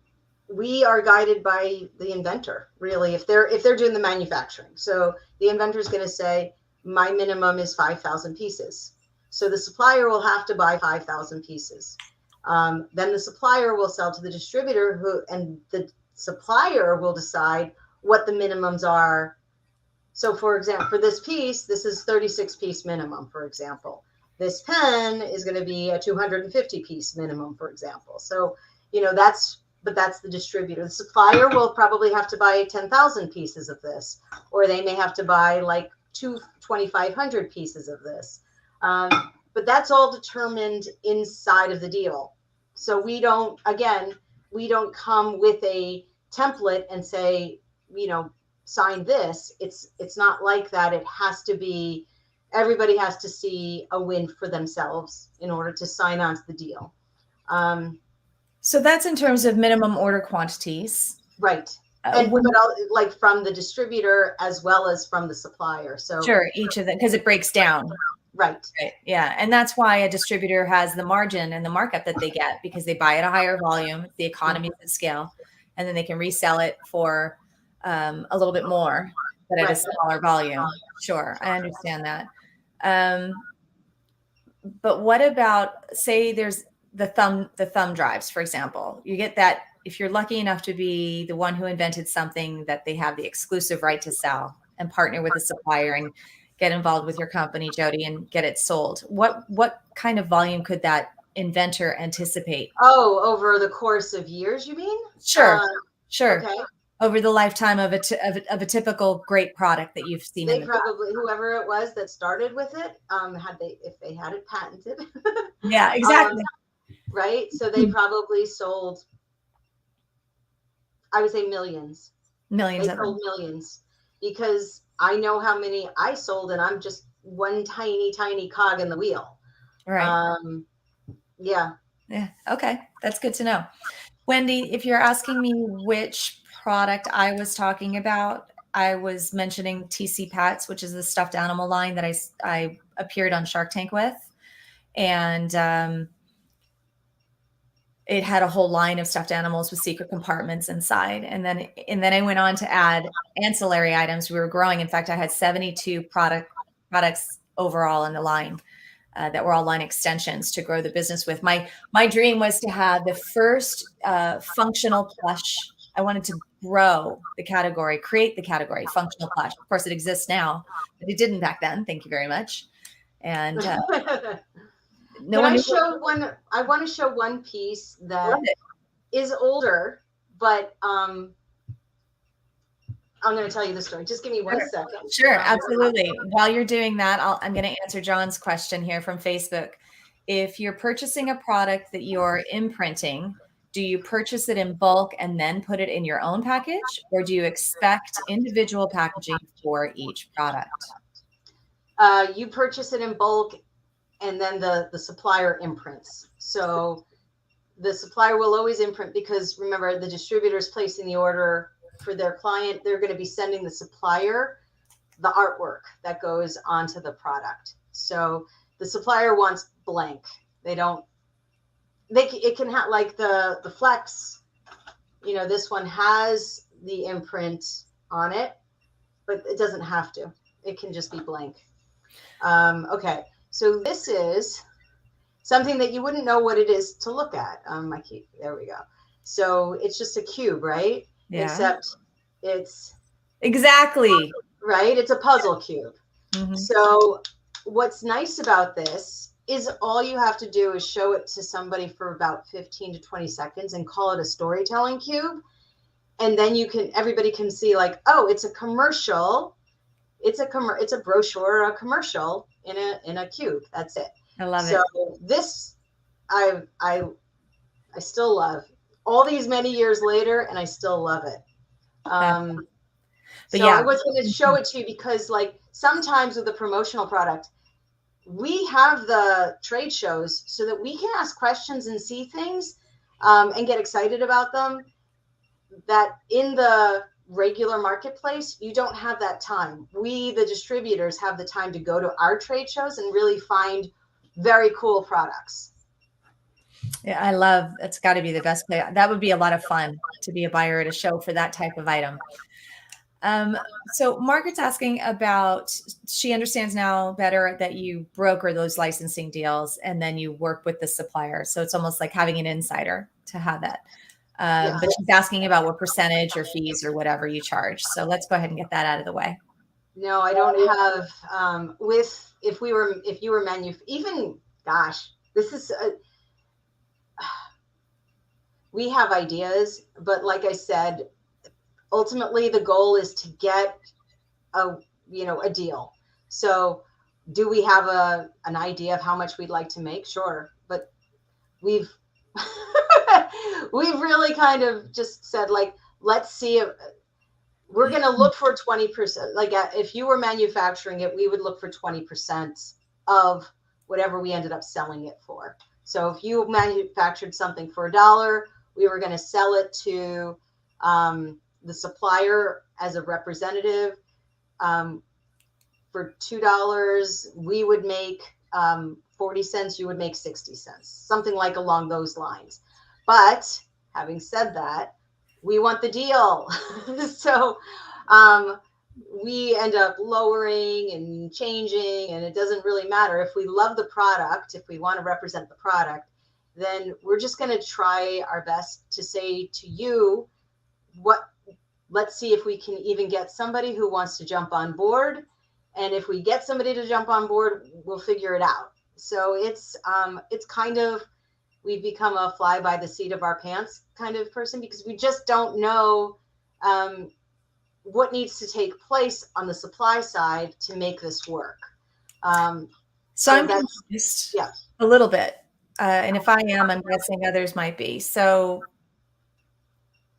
we are guided by the inventor, really, if they're doing the manufacturing. So the inventor is going to say, my minimum is 5,000 pieces. So the supplier will have to buy 5,000 pieces. Then the supplier will sell to the distributor, and the supplier will decide what the minimums are. So for example, for this piece, this is 36 piece minimum, for example. This pen is going to be a 250 piece minimum, for example. So, that's the distributor. The supplier will probably have to buy 10,000 pieces of this, or they may have to buy like 2,500 pieces of this. But that's all determined inside of the deal. So we don't come with a template and say, sign this. It's not like that. It has to be, everybody has to see a win for themselves in order to sign on to the deal. So that's in terms of minimum order quantities. Right. Like from the distributor as well as from the supplier. So sure, each of them, because it breaks down. Right. Yeah. And that's why a distributor has the margin and the markup that they get, because they buy at a higher volume, the economies of scale, and then they can resell it for a little bit more, but at a smaller volume. Sure. I understand that. But what about, say there's the thumb drives, for example. You get that if you're lucky enough to be the one who invented something that they have the exclusive right to sell and partner with a supplier and get involved with your company, Jodi, and get it sold. What kind of volume could that inventor anticipate? Oh, over the course of years, you mean? Sure. Okay. Over the lifetime of a typical great product that you've seen. They probably, whoever it was that started with it, if they had it patented. Yeah, exactly. Right. So they probably sold, I would say millions. Millions. They sold millions, because I know how many I sold, and I'm just one tiny, tiny cog in the wheel. Right. Yeah. Okay. That's good to know. Wendy, if you're asking me which product I was talking about, I was mentioning TC Pets, which is the stuffed animal line that I appeared on Shark Tank with. And it had a whole line of stuffed animals with secret compartments inside. And then I went on to add ancillary items we were growing. In fact, I had 72 products overall in the line. that were all line extensions to grow the business with. My dream was to have the first functional plush. I wanted to grow the category, create the category, functional plush. Of course, it exists now, but it didn't back then. Thank you very much. And no Can one I knew. show one? I want to show one piece that is older, but I'm going to tell you the story. Just give me 1 second. Sure, absolutely. While you're doing that, I'm going to answer John's question here from Facebook. If you're purchasing a product that you're imprinting, do you purchase it in bulk and then put it in your own package, or do you expect individual packaging for each product? You purchase it in bulk, and then the supplier imprints. So the supplier will always imprint, because remember, the distributor is placing the order for their client. They're going to be sending the supplier the artwork that goes onto the product. So the supplier wants blank. They don't, it can have like the Flex, this one has the imprint on it, but it doesn't have to. It can just be blank. Okay. So this is something that you wouldn't know what it is to look at. There we go. So it's just a cube, right? Yeah. Except it's exactly right. It's a puzzle cube. Mm-hmm. So what's nice about this is all you have to do is show it to somebody for about 15 to 20 seconds and call it a storytelling cube. And then everybody can see like, oh, it's a commercial. It's a brochure or a commercial in a cube. That's it. I love it. So this, I still love all these many years later, and I still love it. So yeah. I was going to show it to you because like sometimes with a promotional product, we have the trade shows so that we can ask questions and see things and get excited about them, that in the regular marketplace, you don't have that time. We, the distributors, have the time to go to our trade shows and really find very cool products. Yeah, I love, it's got to be the best play. That would be a lot of fun to be a buyer at a show for that type of item. So Margaret's asking about, she understands now better that you broker those licensing deals and then you work with the supplier. So it's almost like having an insider to have that. But she's asking about what percentage or fees or whatever you charge. So let's go ahead and get that out of the way. No, I don't have, if you were this is, we have ideas, but like I said, ultimately the goal is to get a deal. So do we have an idea of how much we'd like to make? Sure. But we've really kind of just said, like, let's see if we're going to look for 20%. Like if you were manufacturing it, we would look for 20% of whatever we ended up selling it for. So if you manufactured something for $1, we were going to sell it to the supplier as a representative. For $2, we would make 40 cents, you would make 60 cents, something like along those lines. But having said that, we want the deal. So we end up lowering and changing, and it doesn't really matter. If we love the product, if we want to represent the product, then we're just going to try our best to say to you, let's see if we can even get somebody who wants to jump on board. And if we get somebody to jump on board, we'll figure it out. So it's kind of, we've become a fly by the seat of our pants kind of person, because we just don't know what needs to take place on the supply side to make this work. So I'm confused a little bit. And if I am, I'm guessing others might be. So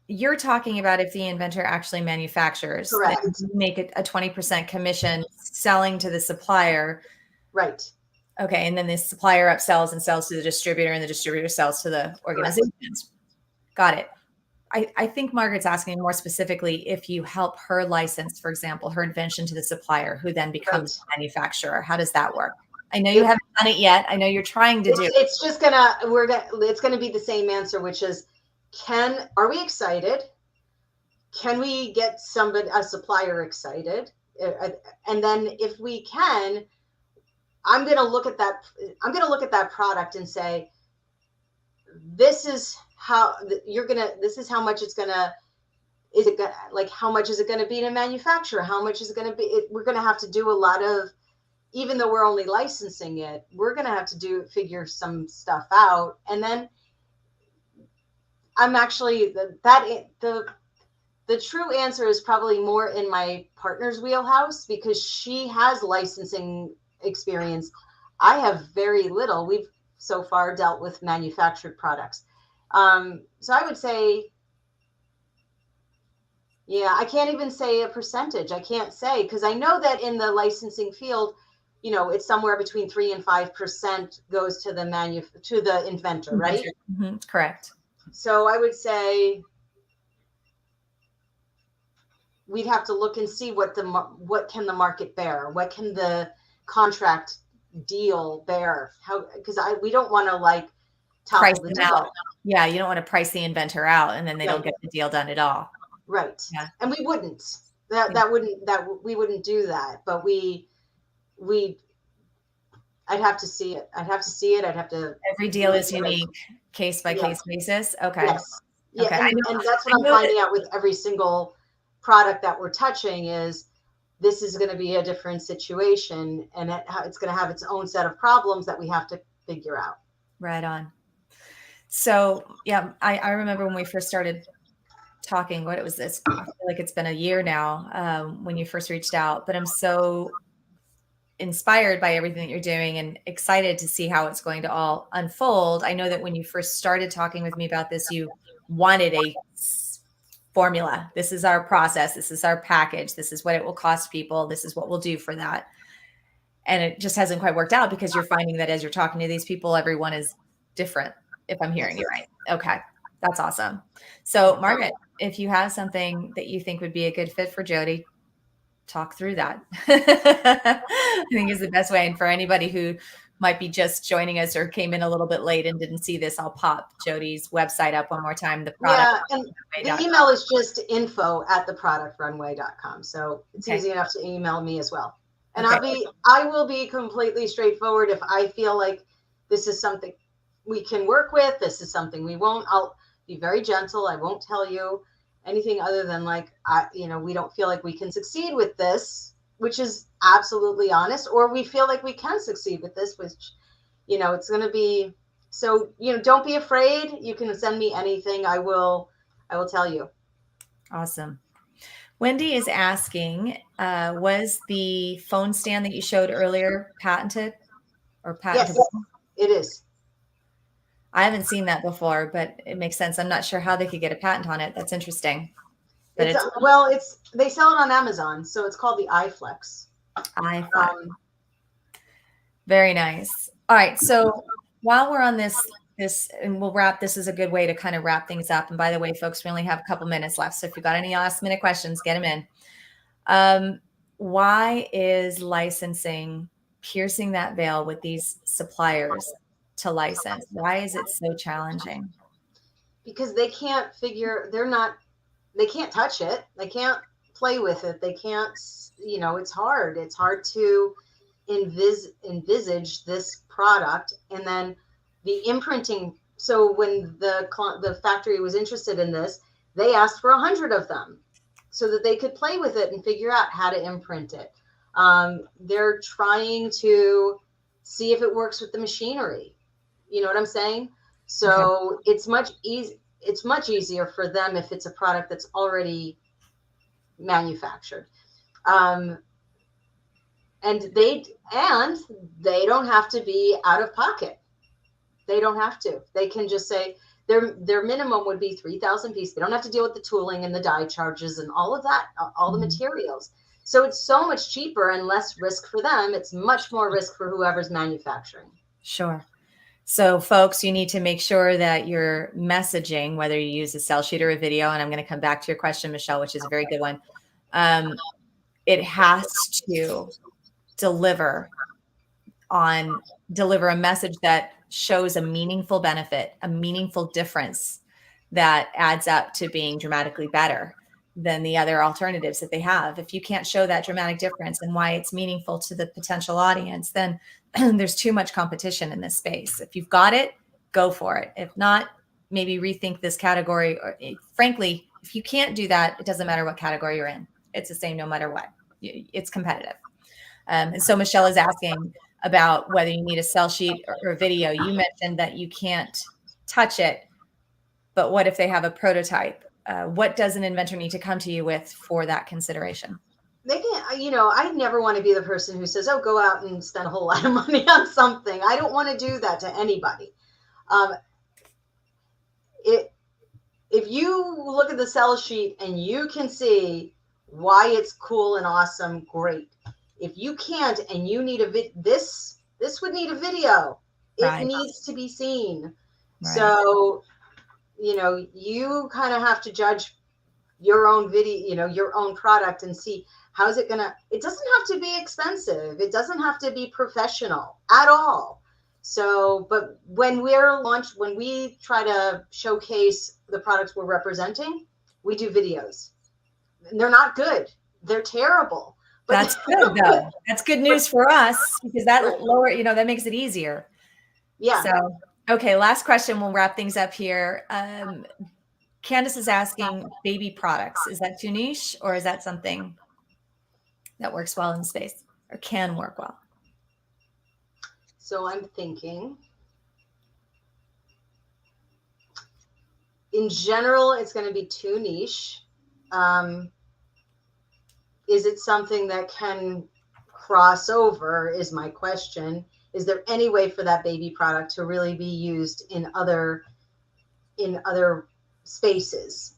you're talking about if the inventor actually manufactures, then you make it a 20% commission selling to the supplier. Right. Okay. And then the supplier upsells and sells to the distributor, and the distributor sells to the organizations. Got it. I think Margaret's asking more specifically if you help her license, for example, her invention to the supplier, who then becomes a manufacturer. How does that work? I know you haven't done it yet. I know you're trying to do it. It's just it's gonna be the same answer, which is, are we excited? Can we get a supplier excited? And then if we can, I'm going to look at that product and say, this is how this is how much it's going to, is it gonna, like, how much is it going to be to manufacture? How much is it going to be? We're going to have to do a lot of, even though we're only licensing it, we're going to have to figure some stuff out. And then I'm actually the true answer is probably more in my partner's wheelhouse, because she has licensing experience. I have very little. We've so far dealt with manufactured products. So I would say, yeah, I can't even say a percentage. I can't say, because I know that in the licensing field, it's somewhere between 3 and 5% goes to the inventor, right? Mm-hmm. Correct. So I would say we'd have to look and see what can the market bear, what can the contract deal bear, because we don't want to like Price topple the them deal. out. Yeah, you don't want to price the inventor out and then they Right. don't get the deal done at all. Right. Yeah. And we wouldn't. We wouldn't do that. But I'd have to see it. I'd have to. Every deal is unique, case by case basis. Okay. Yes. Yeah. Okay. And that's what I'm finding out with every single product that we're touching is, this is going to be a different situation, and it's going to have its own set of problems that we have to figure out. Right on. So yeah, I remember when we first started talking, what it was this, I feel like it's been a year now, when you first reached out, but I'm so inspired by everything that you're doing and excited to see how it's going to all unfold. I know that when you first started talking with me about this, you wanted a formula. This is our process. This is our package. This is what it will cost people. This is what we'll do for that. And it just hasn't quite worked out, because you're finding that as you're talking to these people, everyone is different, if I'm hearing you right. Okay. That's awesome. So Margaret, if you have something that you think would be a good fit for Jodi, talk through that. I think is the best way. And for anybody who might be just joining us or came in a little bit late and didn't see this, I'll pop Jodi's website up one more time. The product. Yeah, and the email is just info@theproductrunway.com. So it's easy enough to email me as well. And I will be completely straightforward. If I feel like this is something we can work with, this is something we won't, I'll be very gentle. I won't tell you anything other than like, we don't feel like we can succeed with this, which is absolutely honest, or we feel like we can succeed with this, which, it's going to be, so, don't be afraid. You can send me anything. I will tell you. Awesome. Wendy is asking, was the phone stand that you showed earlier patented or patentable? Yes, it is. I haven't seen that before, but it makes sense. I'm not sure how they could get a patent on it. That's interesting. But they sell it on Amazon, so it's called the iFlex. iFlex. Very nice. All right. So while we're on this, and we'll wrap, this is a good way to kind of wrap things up. And by the way, folks, we only have a couple minutes left. So if you've got any last minute questions, get them in. Why is licensing piercing that veil with these suppliers to license? Why is it so challenging? Because they can't touch it. They can't play with it. They can't, it's hard. It's hard to envisage this product. And then the imprinting. So when the factory was interested in this, they asked for 100 of them so that they could play with it and figure out how to imprint it. They're trying to see if it works with the machinery. You know what I'm saying? So it's much easier for them if it's a product that's already manufactured. And they don't have to be out of pocket. They don't have to. They can just say their minimum would be 3,000 pieces. They don't have to deal with the tooling and the die charges and all of that, all the materials. So it's so much cheaper and less risk for them. It's much more risk for whoever's manufacturing. Sure. So folks, you need to make sure that your messaging, whether you use a sell sheet or a video, and I'm going to come back to your question, Michelle, which is a very good one. It has to deliver a message that shows a meaningful benefit, a meaningful difference that adds up to being dramatically better. than the other alternatives that they have. If you can't show that dramatic difference and why it's meaningful to the potential audience, then there's too much competition in this space. If you've got it, go for it. If not, maybe rethink this category. Or frankly, if you can't do that, it doesn't matter what category you're in. It's the same no matter what. It's competitive. And so Michelle is asking about whether you need a sell sheet or video. You mentioned that you can't touch it, but what if they have a prototype? What does an inventor need to come to you with for that consideration? They can, I never want to be the person who says, oh, go out and spend a whole lot of money on something. I don't want to do that to anybody. If you look at the sell sheet and you can see why it's cool and awesome, great. If you can't and you need this would need a video. It needs to be seen. Right. So, you kind of have to judge your own video, your own product and see how's it gonna. It doesn't have to be expensive. It doesn't have to be professional at all. So, but when we try to showcase the products we're representing, we do videos. And they're not good. They're terrible. But that's good though. That's good news for us because that that makes it easier. Yeah. So, okay. Last question. We'll wrap things up here. Candace is asking baby products. Is that too niche or is that something that works well in space or can work well? So I'm thinking in general, it's going to be too niche. Is it something that can cross over is my question. Is there any way for that baby product to really be used in other spaces?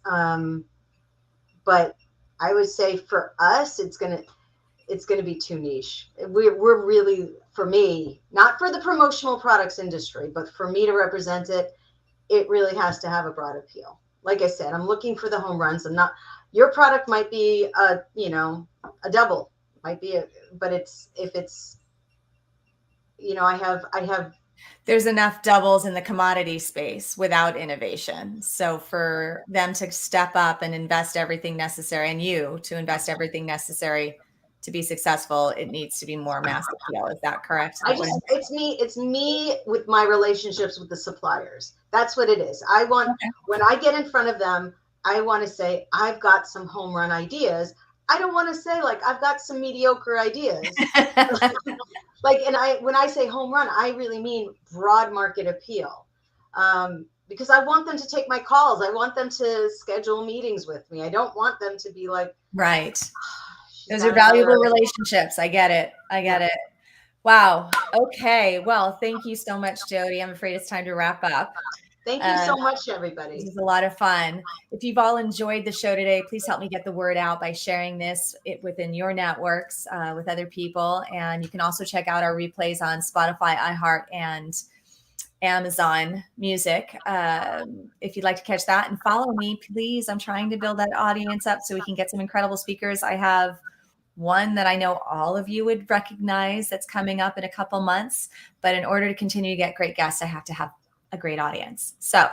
But I would say for us, it's going to be too niche. We're really, for me, not for the promotional products industry, but for me to represent it, it really has to have a broad appeal. Like I said, I'm looking for the home runs. Your product might be a double, might be but I have. There's enough doubles in the commodity space without innovation. So for them to step up and invest everything necessary, and you to invest everything necessary to be successful, it needs to be more mass appeal. Is that correct? It's me with my relationships with the suppliers. That's what it is. When I get in front of them, I want to say, I've got some home run ideas. I don't want to say I've got some mediocre ideas. When I say home run, I really mean broad market appeal. Because I want them to take my calls. I want them to schedule meetings with me. I don't want them to be like, right. Those are valuable relationships. I get it. Wow. Okay. Well, thank you so much, Jodi. I'm afraid it's time to wrap up. Thank you so much, everybody. This is a lot of fun. If you've all enjoyed the show today, please help me get the word out by sharing this within your networks with other people. And you can also check out our replays on Spotify, iHeart, and Amazon Music. If you'd like to catch that and follow me, please. I'm trying to build that audience up so we can get some incredible speakers. I have one that I know all of you would recognize that's coming up in a couple months. But in order to continue to get great guests, I have to have a great audience. So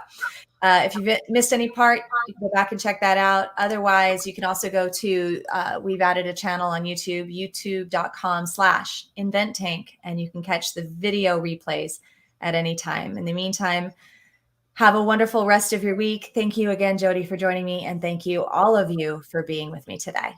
if you've missed any part, you can go back and check that out. Otherwise, you can also go to, we've added a channel on YouTube, youtube.com/InvenTank, and you can catch the video replays at any time. In the meantime, have a wonderful rest of your week. Thank you again, Jodi, for joining me. And thank you all of you for being with me today.